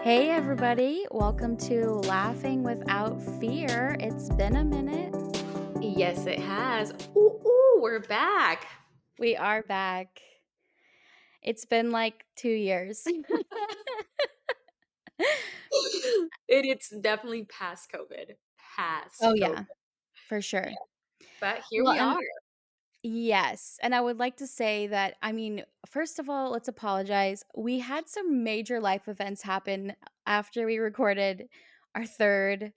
Hey, everybody. Welcome to Laughing Without Fear. It's been a minute. Yes, it has. Ooh, we're back. We are back. It's been like 2 years. It's definitely past COVID. Oh, Past COVID. yeah, for Yeah. sure. But here Well, we and are. yes, and I would like to say that, first of all, let's apologize. We had some major life events happen after we recorded our third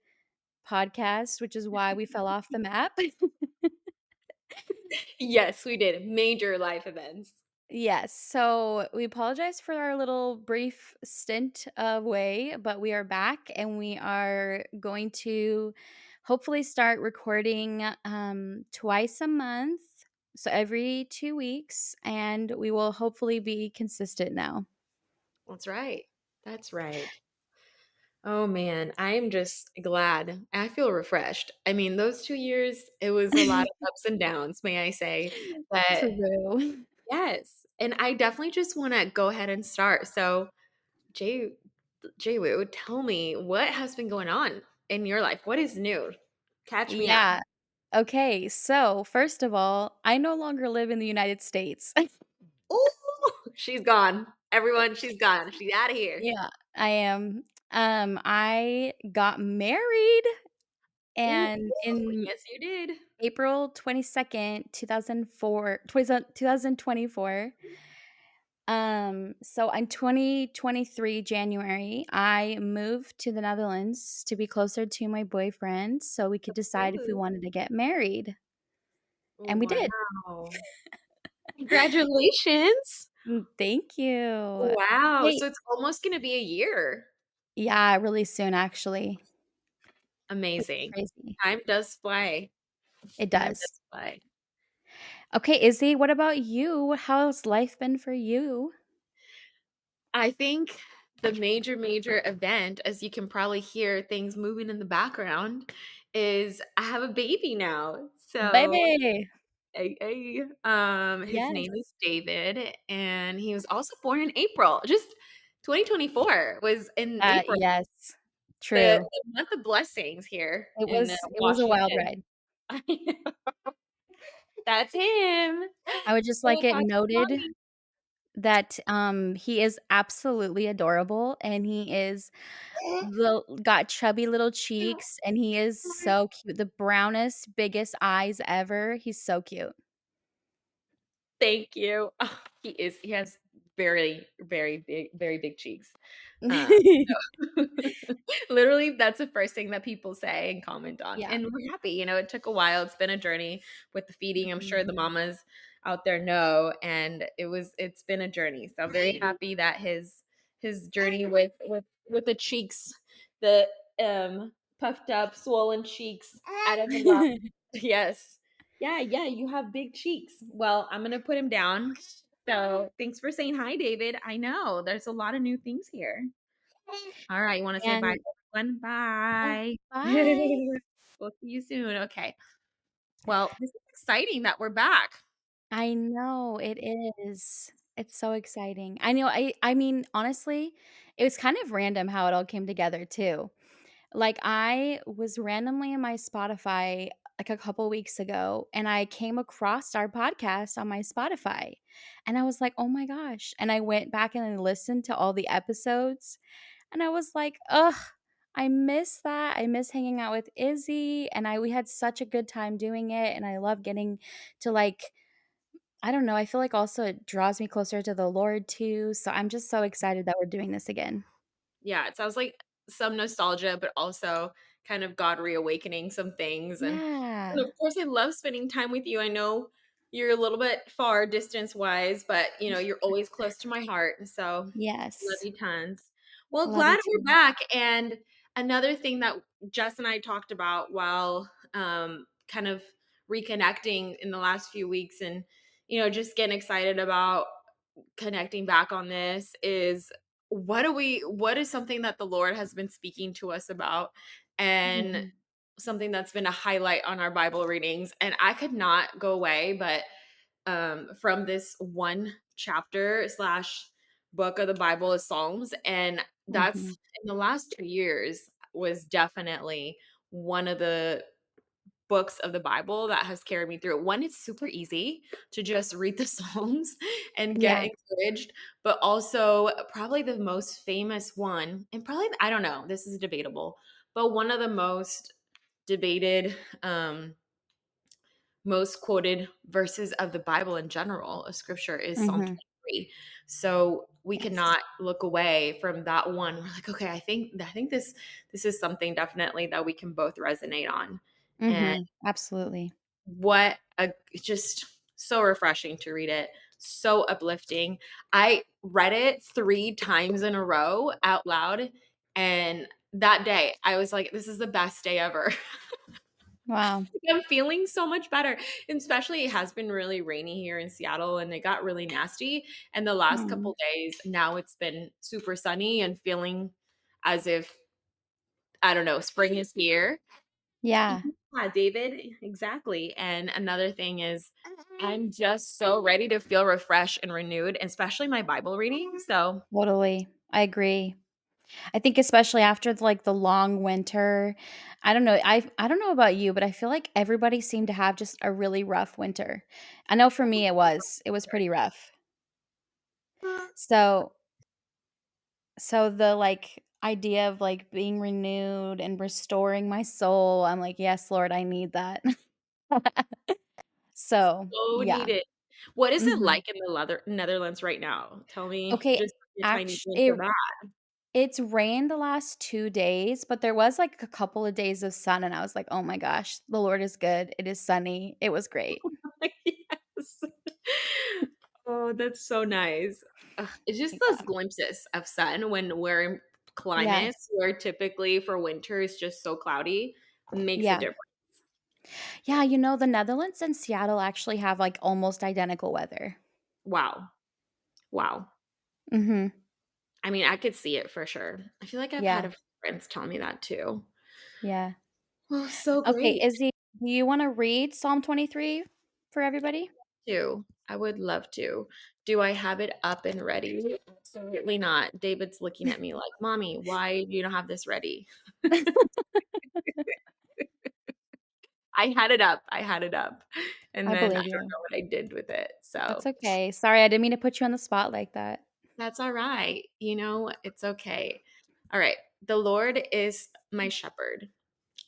podcast, which is why we fell off the map. Yes, we did. Major life events. Yes. So we apologize for our little brief stint away, but we are back and we are going to hopefully start recording twice a month. So every 2 weeks, and we will hopefully be consistent now. That's right. That's right. Oh man, I am just glad. I feel refreshed. I mean, those 2 years, it was a lot of ups and downs, may I say. But True. yes. And I definitely just want to go ahead and start. So, Jay Woo, tell me what has been going on in your life? What is new? Catch me up. Yeah. Okay. So, first of all, I no longer live in the United States. Ooh, she's gone. Everyone, she's gone. She's out of here. Yeah, I am. I got married Ooh, and in yes, you did. April 22nd, 2024. So in 2023 January, I moved to the Netherlands to be closer to my boyfriend so we could decide if we Ooh, wanted to get married, and we did. wow. Congratulations. Thank you. Wow. Hey, So it's almost going to be a year. yeah, really soon actually, which is Amazing. crazy. Time does fly. It Time does. does fly. Okay, Izzy, what about you? How's life been for you? I think the major event, as you can probably hear things moving in the background, is I have a baby now. So Baby. his Yes. name is David, and he was also born in April. Just 2024 was in April, Yes. the True. month of blessings here It in was a wild Washington. ride. That's him. I would just So like it talk to noted mommy. that, he is absolutely adorable, and he is got chubby little cheeks, and he is so cute. The brownest, biggest eyes ever. He's so cute. Thank you. Oh, he is. He has very big cheeks. Uh, Literally, that's the first thing that people say and comment on, Yeah. and we're happy. It took a while. It's been a journey with the feeding. I'm sure Mhm. the mamas out there know, and it's been a journey. So I'm very happy that his journey with the cheeks, the puffed up, swollen cheeks out of the mouth. Yes, yeah. You have big cheeks. Well, I'm gonna put him down. So thanks for saying hi, David. I know there's a lot of new things here. All right, you wanna say bye And to everyone? Bye. bye. We'll see you soon. Okay. Well, this is exciting that we're back. I know, it is. It's so exciting. I mean, honestly, it was kind of random how it all came together too. Like, I was randomly in my Spotify, like, a couple weeks ago, and I came across our podcast on my Spotify, and I was like, "Oh my gosh," and I went back and I listened to all the episodes, and I was like, "Ugh, I miss that. I miss hanging out with Izzy, and I we had such a good time doing it, and I love getting to, like, I don't know, I feel like also it draws me closer to the Lord too, so I'm just so excited that we're doing this again." Yeah, it sounds like some nostalgia, but also kind of God reawakening some things, and Yeah. of course, I love spending time with you. I know you're a little bit far distance-wise, but, you're always close to my heart, so love Yes. you tons. Well, Love you glad we're too. back, and another thing that Jess and I talked about while, kind of reconnecting in the last few weeks and, just getting excited about connecting back on this is what is something that the Lord has been speaking to us about, and Mhm. something that's been a highlight on our Bible readings, and I could not go away but from this one chapter slash book of the Bible is Psalms, and that's Mhm. in the last 2 years was definitely one of the books of the Bible that has carried me through. One, it's super easy to just read the Psalms and get Yeah. encouraged, but also probably the most famous one, and probably I don't know, this is debatable, but one of the most debated, most quoted verses of the Bible in general, of scripture, is Psalm Mhm. 23. So we Yes. cannot look away from that one. We're like, okay, I think this is something definitely that we can both resonate on. And Mhm. Absolutely. what a it's just so refreshing to read it, so uplifting. I read it 3 times in a row out loud, and that day I was like, this is the best day ever. Wow. I'm feeling so much better. And especially it has been really rainy here in Seattle and it got really nasty. And the last Mm. couple days, now it's been super sunny and feeling as if, I don't know, spring is here. Yeah. Yeah, David, exactly. And another thing is, I'm just so ready to feel refreshed and renewed, especially my Bible reading. So, Totally. I agree. I think especially after, like, the long winter, I don't know, I don't know about you, but I feel like everybody seemed to have just a really rough winter. I know for me it was pretty rough. So the, like, idea of, like, being renewed and restoring my soul, I'm like, "Yes, Lord, I need that." So, so yeah. needed. What is it Mhm. like in the Netherlands right now? Tell me Okay, just a tiny act glimpse of it that. it's rained the last 2 days, but there was, like, a couple of days of sun, and I was like, "Oh my gosh, the Lord is good. It is sunny." It was great. Yes. Oh, that's so nice. Ugh, it's just those Yeah. glimpses of sun when we're in climates Yes. where typically for winter it's just so cloudy, makes a Yeah. difference. Yeah, the Netherlands and Seattle actually have, like, almost identical weather. Wow. Wow. Mhm. I mean, I could see it for sure. I feel like I've had Yeah. a friends tell me that too. Yeah. Oh, so Okay, great. Izzy, do you wanna read Psalm 23 for everybody? Too. I would love to. Do I have it up and ready? Absolutely not. David's looking at me like, "Mommy, why do you not have this ready?" I had it up, I had it up, and I then I believe don't you. know what I did with it, That's so okay. Sorry, I didn't mean to put you on the spot like that. that's alright, it's okay. Alright, "The Lord is my shepherd.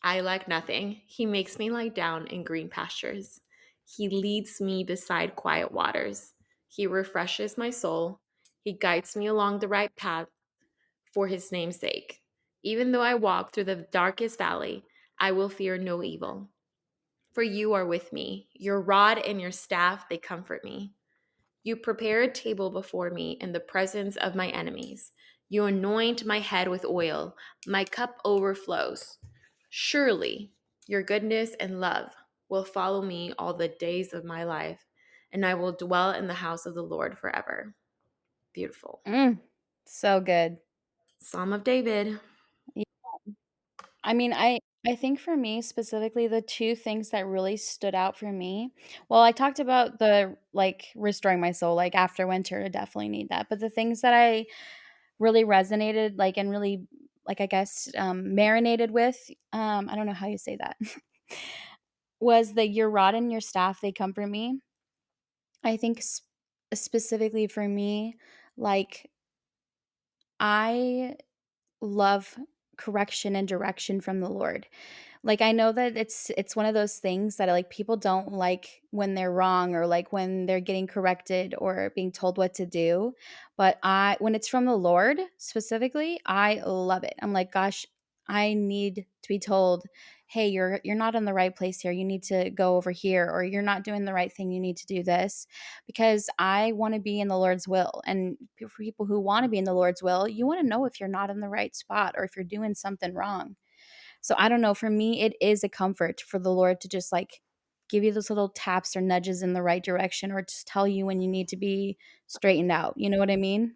I lack nothing. He makes me lie down in green pastures. He leads me beside quiet waters. He refreshes my soul. He guides me along the right path for his name's sake. Even though I walk through the darkest valley, I will fear no evil. For you are with me. Your rod and your staff, they comfort me. You prepare a table before me in the presence of my enemies. You anoint my head with oil. My cup overflows. Surely your goodness and love will follow me all the days of my life, and I will dwell in the house of the Lord forever. Beautiful. Mm, so good. Psalm of David. Yeah. I mean, I think for me specifically, the 2 things that really stood out for me, well, I talked about the, like, restoring my soul, like, after winter, I definitely need that, but the things that I really resonated, like, and really, like, I guess, marinated with, I don't know how you say that, was the "Your rod and your staff, they comfort me." I think specifically for me, like, I love correction and direction from the Lord. Like, I know that it's one of those things that, like, people don't like when they're wrong or, like, when they're getting corrected or being told what to do, but I when it's from the Lord specifically, I love it. I'm like, "Gosh, I need to be told, 'Hey, you're not in the right place here. You need to go over here,' or 'You're not doing the right thing. You need to do this,' because I wanna be in the Lord's will, and for people who wanna be in the Lord's will, you wanna know if you're not in the right spot or if you're doing something wrong. So I don't know, for me, it is a comfort for the Lord to just, like, give you those little taps or nudges in the right direction or just tell you when you need to be straightened out, you know what I mean?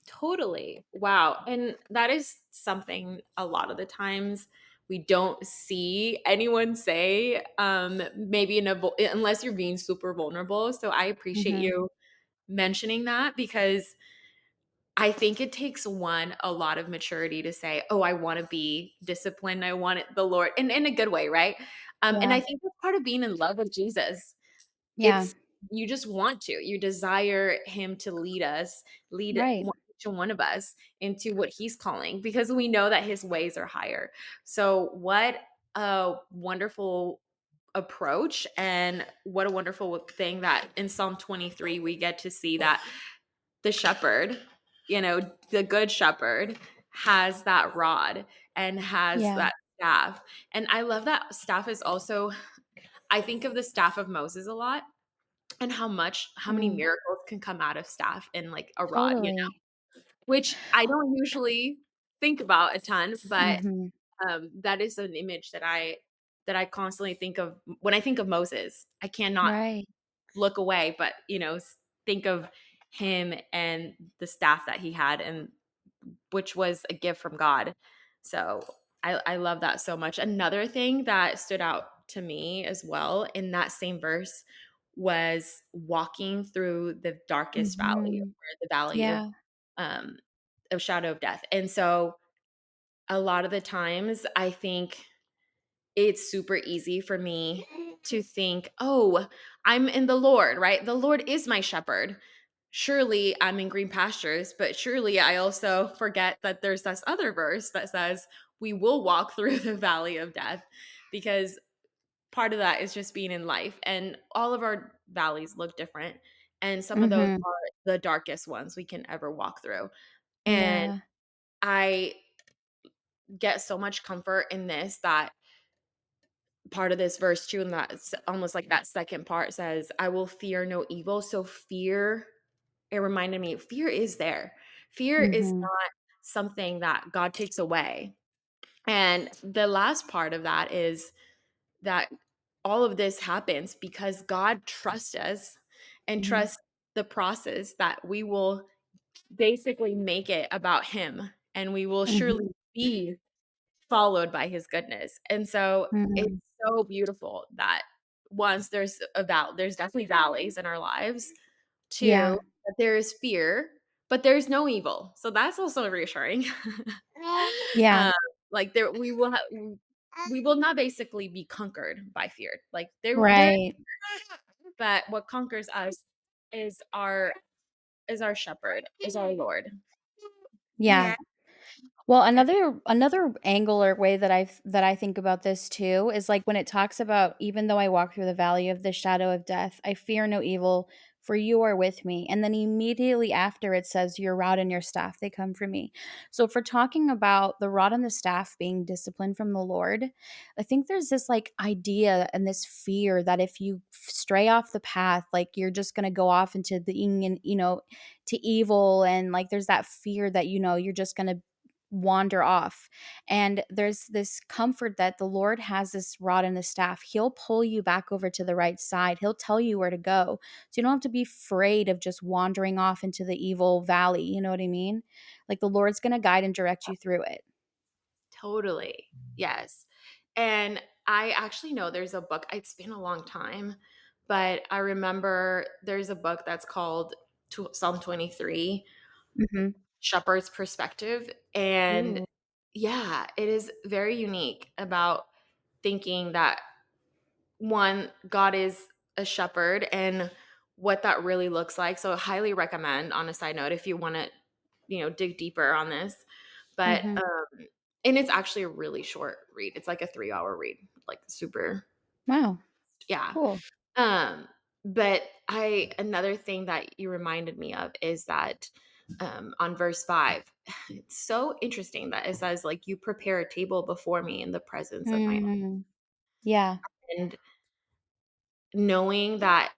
Totally. Wow. And that is something a lot of the times we don't see anyone say, maybe unless you're being super vulnerable. So I appreciate Mhm. you mentioning that because I think it takes one a lot of maturity to say, "Oh, I want to be disciplined. I want the Lord," and in a good way, right? And Yeah. I think that's part of being in love with Jesus. Yeah. It's you just want to. You desire him to lead us, lead Right. one each one of us into what he's calling because we know that his ways are higher. So what a wonderful approach and what a wonderful thing that in Psalm 23 we get to see that the shepherd, the good shepherd has that rod and has Yeah. that staff. And I love that staff is also I think of the staff of Moses a lot and how many Mm. miracles can come out of staff and like a rod, Totally. which I don't usually think about a ton, but Mhm. that is an image that I constantly think of when I think of Moses. I cannot Right. look away, but think of him and the staff that he had, and which was a gift from God. So I love that so much. Another thing that stood out to me as well in that same verse was walking through the darkest valley, Mhm. or the valley Yeah. um, of shadow of death. And so a lot of the times I think it's super easy for me to think, oh, I'm in the Lord, right? The Lord is my shepherd. Surely I'm in green pastures, but surely I also forget that there's this other verse that says we will walk through the valley of death because part of that is just being in life. And all of our valleys look different. And some of those Mhm. are the darkest ones we can ever walk through. And Yeah. I get so much comfort in this that part of this verse too, and that's almost like that second part says, I will fear no evil. So fear, it reminded me, fear is there. Fear is Mhm. not something that God takes away. And the last part of that is that all of this happens because God trusts us and Mhm. trusts the process that we will basically make it about him and we will surely Mhm. be followed by his goodness. And so it's Mhm. so beautiful that once there's definitely valleys in our lives. Two, Yeah. that there is fear, but there's no evil. So that's also reassuring. Yeah. um, like there we will not basically be conquered by fear. Like there Right. but what conquers us is our shepherd, is our Lord. Yeah. Well, another angle or way that I think about this too is like when it talks about even though I walk through the valley of the shadow of death, I fear no evil, for you are with me. And then immediately after it says your rod and your staff they come from me. So if we're talking about the rod and the staff being discipline from the Lord, I think there's this like idea and this fear that if you stray off the path, like you're just going to go off into the to evil, and like there's that fear that you're just going to wander off. And there's this comfort that the Lord has this rod and the staff. He'll pull you back over to the right side. He'll tell you where to go. So you don't have to be afraid of just wandering off into the evil valley. You know what I mean? Like the Lord's going to guide and direct you through it. Totally. Yes. And I actually know there's a book, it's been a long time, but I remember there's a book that's called Psalm 23, Mhm. Shepherd's Perspective. And Ooh. yeah, it is very unique about thinking that one, God is a shepherd and what that really looks like. So I highly recommend, on a side note, if you want to, dig deeper on this. But Mhm. and it's actually a really short read. It's like a 3-hour read, like super, Wow. yeah. Cool. Um, but another thing that you reminded me of is that on verse 5, it's so interesting that it says like you prepare a table before me in the presence of my Mhm. Yeah. and knowing that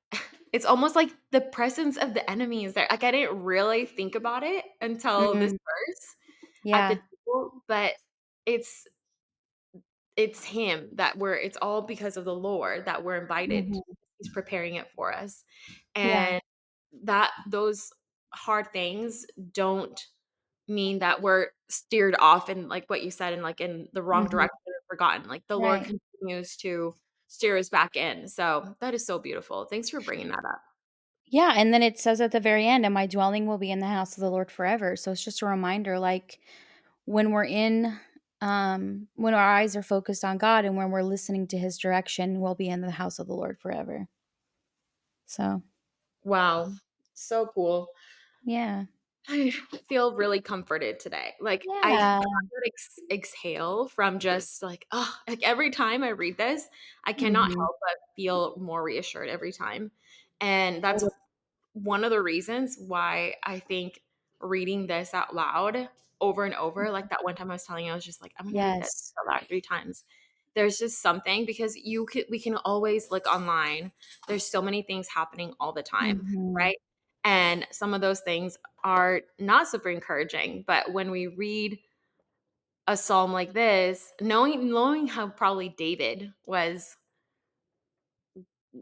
it's almost like the presence of the enemy is there. Like I didn't really think about it until this Mhm. verse at the Yeah. table, but it's it's him that it's all because of the Lord that we're invited. Mhm. He's preparing it for us. Yeah. And that those hard things don't mean that we're steered off in like what you said in like in the wrong Mhm. direction or forgotten. Like the Lord Right. continues to steer us back in. So that is so beautiful. Thanks for bringing that up. Yeah, and then it says at the very end, "And my dwelling will be in the house of the Lord forever." So it's just a reminder, like, when we're in, when our eyes are focused on God and when we're listening to His direction, we'll be in the house of the Lord forever. So, Wow. So cool. yeah. I feel really comforted today. Like I Yeah. could exhale from just like, oh, like every time I read this, I cannot Mhm. help but feel more reassured every time. And that's Totally. one of the reasons why I think reading this out loud over and over, like that one time I was telling you, I was just like, I'm gonna read this Yes. out loud 3 times. There's just something because we can always look online. There's so many things happening all the time, Mhm. right? And some of those things are not super encouraging. But when we read a psalm like this, knowing how probably David was,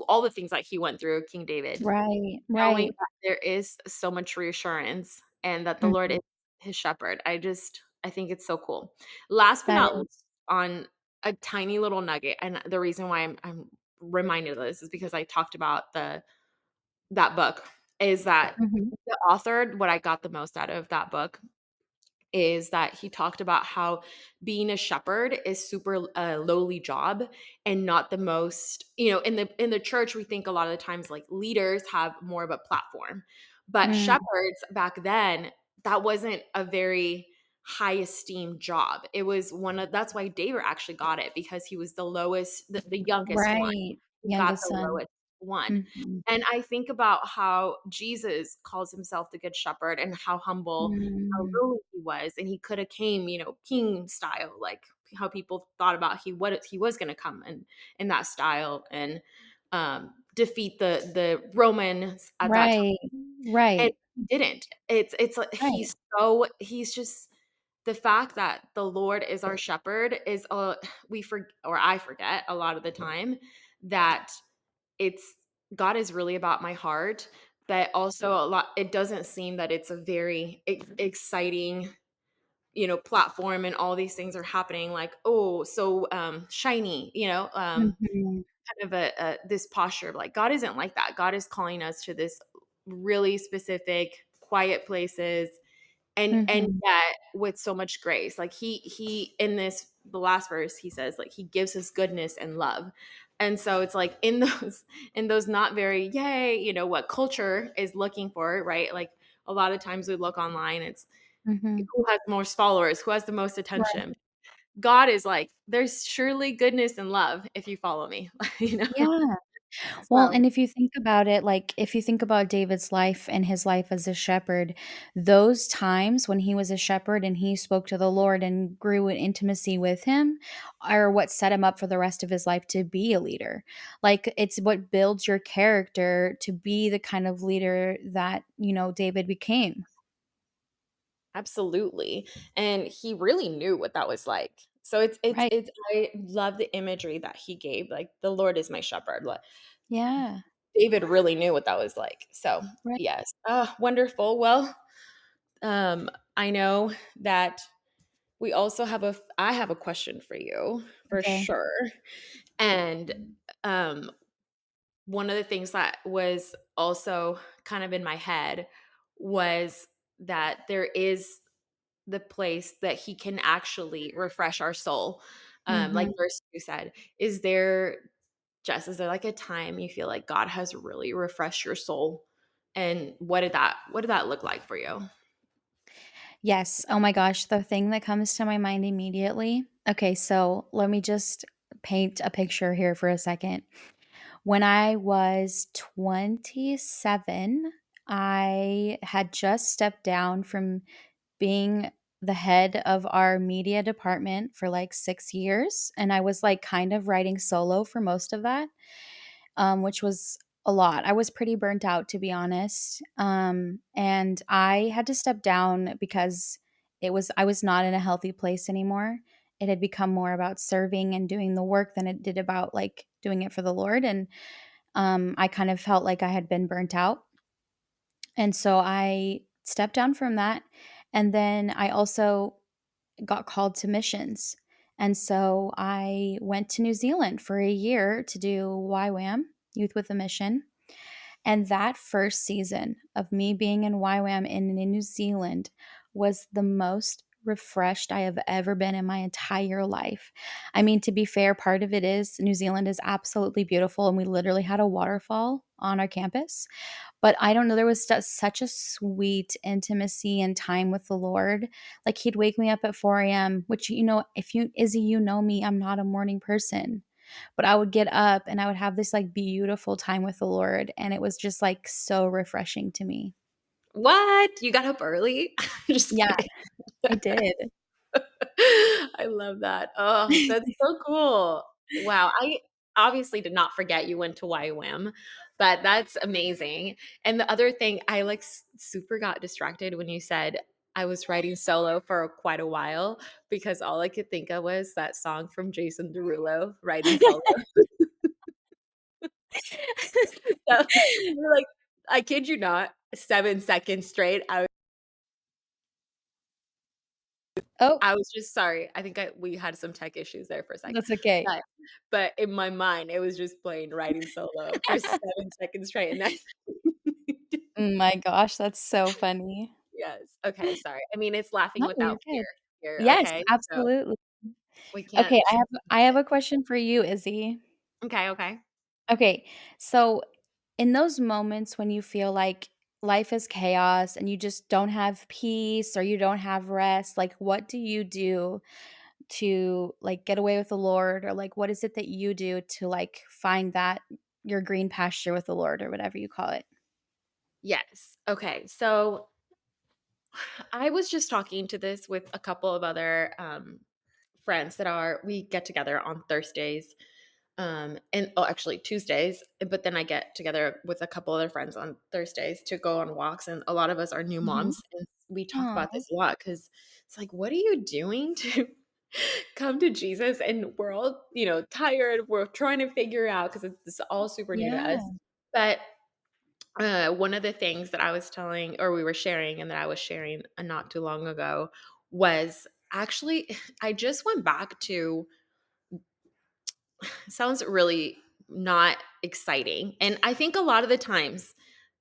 all the things that he went through, King David, Right, knowing right. that there is so much reassurance and that the Lord is Mhm. his shepherd, I think it's so cool. Last but That not least, is. on a tiny little nugget, and the reason why I'm reminded of this is because I talked about that book, is that Mhm. the author, what I got the most out of that book is that he talked about how being a shepherd is super lowly job and not the most, in the church we think a lot of the times like leaders have more of a platform, but Mm. shepherds back then, that wasn't a very high esteemed job. It was one of That's why David actually got it, because he was the lowest, the youngest one. Right. He got Youngest the son. lowest one. Mhm. And I think about how Jesus calls himself the good shepherd and how humble, how Mm. lowly he was, and he coulda came, king style, like how people thought about he was gonna come in that style and, defeat the Romans at that time, Right. and Right. he didn't. It's like Right. he's just the fact that the Lord is our shepherd is, or I forget a lot of the time that it's God is really about my heart, but also a lot it doesn't seem that it's a very exciting, platform, and all these things are happening like, oh, so shiny, Mhm. kind of a this posture of like God isn't like that. God is calling us to this really specific quiet places, and Mhm. yet with so much grace. Like he in this the last verse he says like he gives us goodness and love. And so it's like in those not very yay, what culture is looking for, right? Like a lot of times we look online, it's Mhm. who has the most followers, who has the most Right. attention. God is like, there's surely goodness and love if you follow me, you know? Yeah. Well, So and if you think about it, like, if you think about David's life and his life as a shepherd, those times when he was a shepherd and he spoke to the Lord and grew in intimacy with him are what set him up for the rest of his life to be a leader. Like, it's what builds your character to be the kind of leader that, David became. absolutely. And he really knew what that was like. So Right. I love the imagery that he gave. Like the Lord is my shepherd. Like Yeah. David really knew what that was like. So Right. yes. Wonderful. Well, I know that we also I have a question for you for Okay. sure. And um one of the things that was also kind of in my head was that there is the place that he can actually refresh our soul. Like Mhm. verse 2 said, is there like a time you feel like God has really refreshed your soul? And what did that look like for you? Yes. Oh my gosh, the thing that comes to my mind immediately. Okay, so let me just paint a picture here for a second. When I was 27, I had just stepped down from being the head of our media department for like 6 years. And I was like kind of writing solo for most of that, which was a lot. I was pretty burnt out, to be honest. And I had to step down because I was not in a healthy place anymore. It had become more about serving and doing the work than it did about like doing it for the Lord. And I kind of felt like I had been burnt out. And so I stepped down from that. And then I also got called to missions. And so I went to New Zealand for a year to do YWAM, Youth with a Mission. And that first season of me being in YWAM in New Zealand was the most refreshed I have ever been in my entire life. I mean, to be fair, part of it is New Zealand is absolutely beautiful, and we literally had a waterfall on our campus. But I don't know, there was such a sweet intimacy and time with the Lord. Like, he'd wake me up at 4 a.m., which, if you, Izzy, you know me, I'm not a morning person. But I would get up and I would have this like beautiful time with the Lord. And it was just like so refreshing to me. What? You got up early? Just Yeah, kidding. I did. I love that. Oh, that's so cool. Wow. I obviously did not forget you went to YWAM, but that's amazing. And the other thing, I like super got distracted when you said I was writing solo for quite a while because all I could think of was that song from Jason Derulo, Writing Solo. So, we're like, I kid you not, 7 seconds straight. Oh, I was just sorry. I think we had some tech issues there for a sec. that's okay. But but in my mind, it was just playing Riding Solo for 7 seconds straight, and then My gosh, that's so funny. yes. Okay, sorry. I mean, it's laughing No, you're without fear good. here, Yes, okay? So, absolutely. we can't Okay, shoot I have a question for you, Izzy. okay, okay. Okay, so in those moments when you feel like life is chaos and you just don't have peace or you don't have rest, like what do you do to like get away with the Lord, or like what is it that you do to like find that your green pasture with the Lord or whatever you call it? Yes. Okay, so I was just talking to this with a couple of other, friends that are we get together on Thursdays. And oh, actually Tuesdays, but then I get together with a couple other friends on Thursdays to go on walks. And a lot of us are new Mhm. moms. And we talk about Aw. this a lot because it's like, what are you doing to come to Jesus? And we're all, tired. We're trying to figure out because it's all super new to us. Yeah. But one of the things that I was telling, or we were sharing, and that I was sharing not too long ago was actually, I just went back to sounds really not exciting. And I think a lot of the times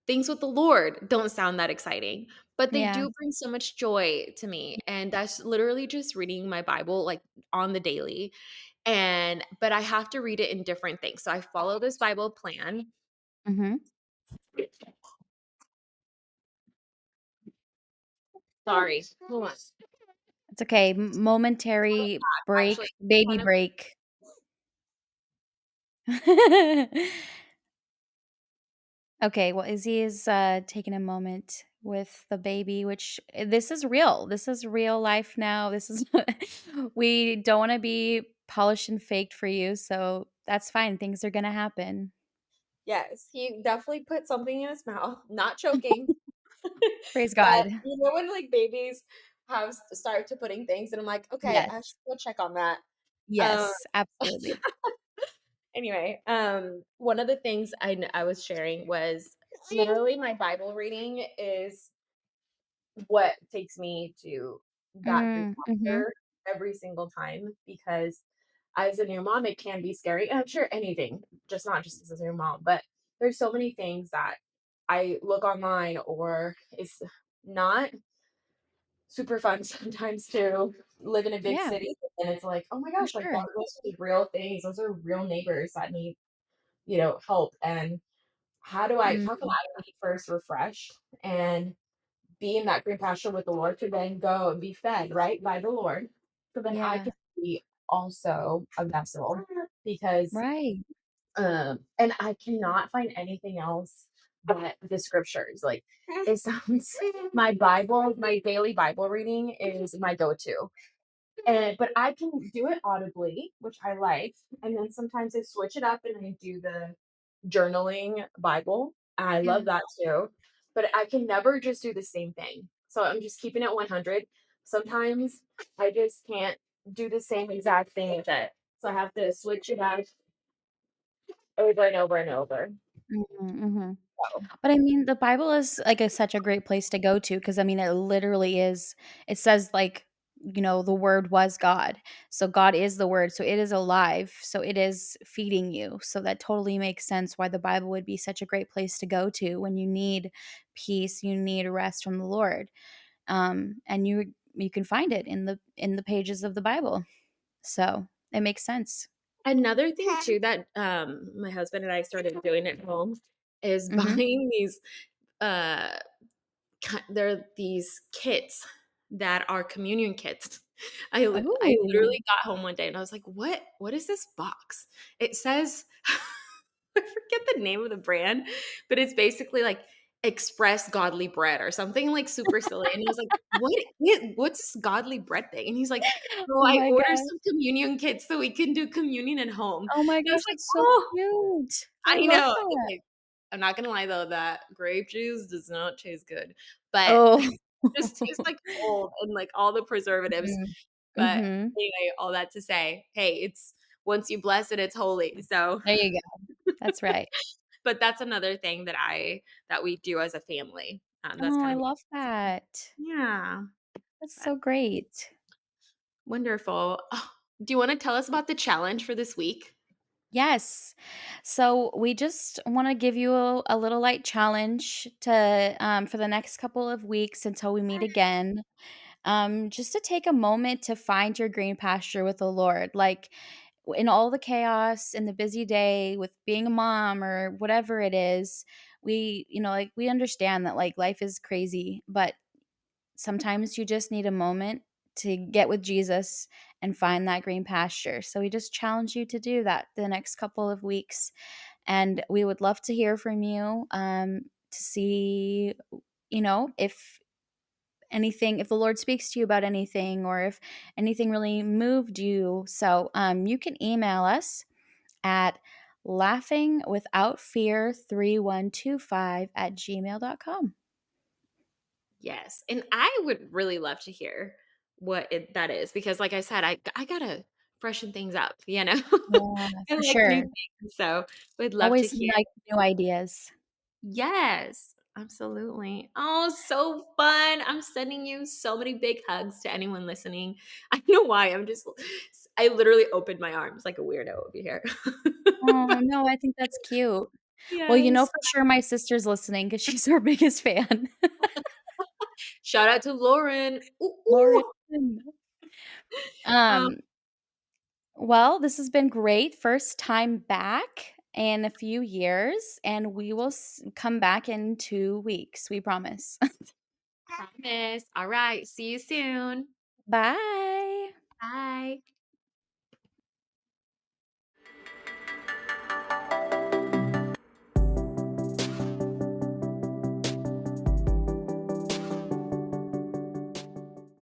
things with the Lord don't sound that exciting, but they Yeah. do bring so much joy to me. And that's literally just reading my Bible like on the daily. And but I have to read it in different things. So I follow this Bible plan. Mhm. Sorry. Hold on. It's okay. Momentary break, Actually, baby one of break. Okay, well, Izzy is taking a moment with the baby, which this is real. This is real life now. This is we don't want to be polished and faked for you, so that's fine. Things are gonna happen. yes, he definitely put something in his mouth, not choking. Praise But God. when like babies have start to putting things, and I'm like, okay, I should Yes. go check on that. Um, Yes, absolutely. anyway, one of the things I was sharing was literally my Bible reading is what takes me to that green Mm, mhm. monster every single time because as a new mom, it can be scary. And I'm sure anything, just not just as a new mom, but there's so many things that I look online or it's not super fun sometimes to live in a big Yeah, city. And it's like, oh my for gosh, like sure. those are real things. Those are real neighbors that need, help. And how can Mm, I be first refreshed and be in that green pasture with the Lord to then go and be fed, right, by the Lord. So then I yeah, can be also a vessel because right. and I cannot find anything else but the scriptures. Like it sounds my daily Bible reading is my go-to. And but I can do it audibly, which I like. And then sometimes I switch it up and I do the journaling Bible. I Yeah, love that too. But I can never just do the same thing. So I'm just keeping it 100. Sometimes I just can't do the same exact thing with it. So I have to switch it out over and over and over. mhm, mhm. So, But I mean, the Bible is like such a great place to go to because I mean, it literally is. It says like the word was God. So God is the word. So it is alive. So it is feeding you. So that totally makes sense why the Bible would be such a great place to go to when you need peace, you need rest from the Lord. And you can find it in the pages of the Bible. So it makes sense. Another thing too that, my husband and I started doing at home is Mhm. buying these, uh, they're these kits that are communion kits. I Ooh. literally got home one day and I was like, What is this box?" It says I forget the name of the brand, but it's basically like Express Godly Bread or something like super silly, and I was like, what's this godly bread thing?" And he's like, "Oh, Oh I my ordered gosh. some communion kits so we can do communion at home." Oh my And I was gosh, like, that's so "Oh." cute. I I love know. that. Okay, I'm not gonna lie though, that grape juice does not taste good, but Oh. just tastes like old and like all the preservatives. Mhm. But Mhm. anyway, all that to say, hey, it's once you bless it, it's holy. So, There you go. That's right. but that's another thing that we do as a family. That's Oh, kind I of love that. yeah, That's but so great. wonderful. Oh, do you want to tell us about the challenge for this week? Yes. So we just want to give you a little light challenge to for the next couple of weeks until we meet again. Just to take a moment to find your green pasture with the Lord. Like in all the chaos in the busy day with being a mom or whatever it is, like we understand that like life is crazy, but sometimes you just need a moment to get with Jesus and find that green pasture. So we just challenge you to do that the next couple of weeks. And we would love to hear from you to see, if the Lord speaks to you about anything or if anything really moved you. So you can email us at laughingwithoutfear3125 at gmail.com. Yes, and I would really love to hear that is because, like I said, I gotta freshen things up. Yeah, I for like new sure. things, so we'd love to Always hear. like new ideas. Yes, absolutely. Oh, so fun! I'm sending you so many big hugs to anyone listening. I don't know why. I literally opened my arms like a weirdo over here. Oh, no, I think that's cute. Well, Yes. for sure my sister's listening because she's our biggest fan. Shout out to Lauren. Ooh, Lauren. ooh. Um, Um, well, this has been great. First time back in a few years, and we will come back in 2 weeks, we promise. promise. All right. See you soon. Bye. Bye.